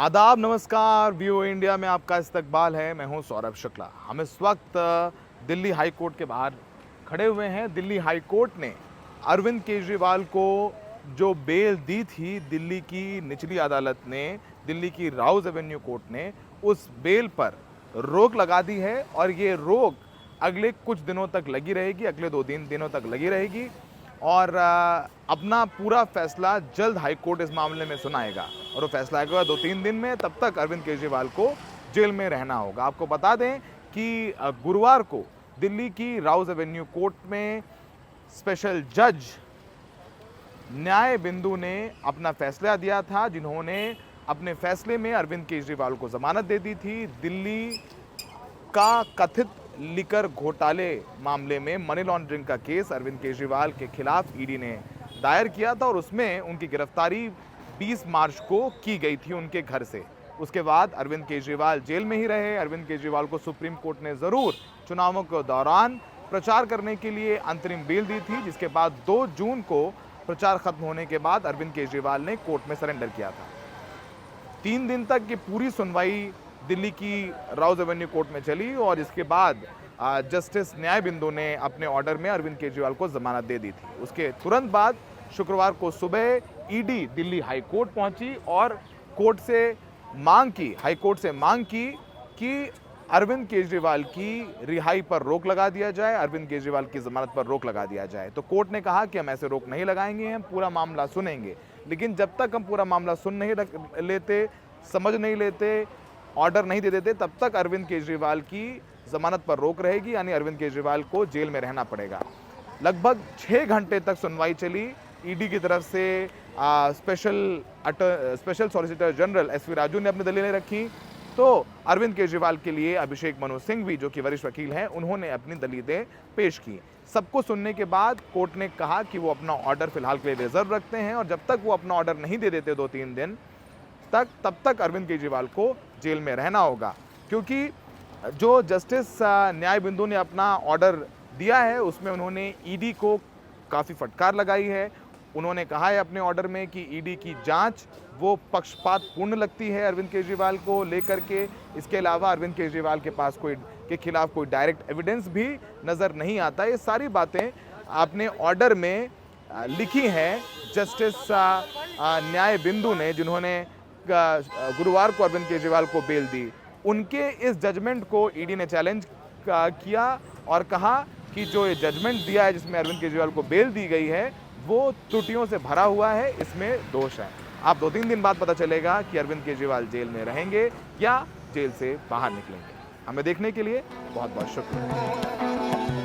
आदाब, नमस्कार। View India में आपका इस्तकबाल है। मैं हूं सौरभ शुक्ला। हम इस वक्त दिल्ली हाई कोर्ट के बाहर खड़े हुए हैं। दिल्ली हाई कोर्ट ने अरविंद केजरीवाल को जो बेल दी थी, दिल्ली की निचली अदालत ने, दिल्ली की राउज एवेन्यू कोर्ट ने उस बेल पर रोक लगा दी है और ये रोक अगले कुछ दिनों तक लगी रहेगी, अगले 2-3 दिनों तक लगी रहेगी और अपना पूरा फैसला जल्द हाई कोर्ट इस मामले में सुनाएगा और वो फैसला आएगा 2-3 दिन में। तब तक अरविंद केजरीवाल को जेल में रहना होगा। आपको बता दें कि गुरुवार को दिल्ली की राउज एवेन्यू कोर्ट में स्पेशल जज न्याय बिंदु ने अपना फैसला दिया था, जिन्होंने अपने फैसले में अरविंद केजरीवाल को जमानत दे दी थी। दिल्ली का कथित लिकर घोटाले मामले में मनी लॉन्ड्रिंग का केस अरविंद केजरीवाल के खिलाफ ईडी ने दायर किया था और उसमें उनकी गिरफ्तारी 20 मार्च को की गई थी उनके घर से। उसके बाद अरविंद केजरीवाल जेल में ही रहे। अरविंद केजरीवाल को सुप्रीम कोर्ट ने ज़रूर चुनावों के दौरान प्रचार करने के लिए अंतरिम बेल दी थी, जिसके बाद 2 जून को प्रचार खत्म होने के बाद अरविंद केजरीवाल ने कोर्ट में सरेंडर किया था। 3 दिन तक ये पूरी सुनवाई दिल्ली की राउज एवेन्यू कोर्ट में चली और इसके बाद जस्टिस न्याय बिंदु ने अपने ऑर्डर में अरविंद केजरीवाल को जमानत दे दी थी। उसके तुरंत बाद शुक्रवार को सुबह ईडी दिल्ली हाई कोर्ट पहुंची और कोर्ट से मांग की, हाई कोर्ट से मांग की कि अरविंद केजरीवाल की रिहाई पर रोक लगा दिया जाए, अरविंद केजरीवाल की जमानत पर रोक लगा दिया जाए। तो कोर्ट ने कहा कि हम ऐसे रोक नहीं लगाएंगे, हम पूरा मामला सुनेंगे, लेकिन जब तक हम पूरा मामला सुन नहीं लेते, समझ नहीं लेते, ऑर्डर नहीं दे देते, तब तक अरविंद केजरीवाल की जमानत पर रोक रहेगी, यानी अरविंद केजरीवाल को जेल में रहना पड़ेगा। लगभग 6 घंटे तक सुनवाई चली। ईडी की तरफ से special solicitor general SV Raju ने अपनी दलीलें रखी, तो अरविंद केजरीवाल के लिए अभिषेक मनु सिंघवी, जो कि वरिष्ठ वकील हैं, उन्होंने अपनी दलीलें पेश की। सबको सुनने के बाद कोर्ट ने कहा कि वो अपना ऑर्डर फिलहाल के लिए रिजर्व रखते हैं और जब तक वो अपना ऑर्डर नहीं दे देते 2-3 दिन तक, तब तक अरविंद केजरीवाल को जेल में रहना होगा। क्योंकि जो जस्टिस न्याय बिंदु ने अपना ऑर्डर दिया है, उसमें उन्होंने ईडी को काफ़ी फटकार लगाई है। उन्होंने कहा है अपने ऑर्डर में कि ईडी की जांच वो पक्षपातपूर्ण लगती है अरविंद केजरीवाल को लेकर के। इसके अलावा अरविंद केजरीवाल के खिलाफ कोई डायरेक्ट एविडेंस भी नज़र नहीं आता। ये सारी बातें अपने ऑर्डर में लिखी हैं जस्टिस न्याय बिंदु ने, जिन्होंने गुरुवार को अरविंद केजरीवाल को बेल दी। उनके इस जजमेंट को ईडी ने चैलेंज किया और कहा कि जो ये जजमेंट दिया है, जिसमें अरविंद केजरीवाल को बेल दी गई है, वो त्रुटियों से भरा हुआ है, इसमें दोष है। अब 2-3 दिन बाद पता चलेगा कि अरविंद केजरीवाल जेल में रहेंगे या जेल से बाहर निकलेंगे। हमें देखने के लिए बहुत बहुत शुक्रिया।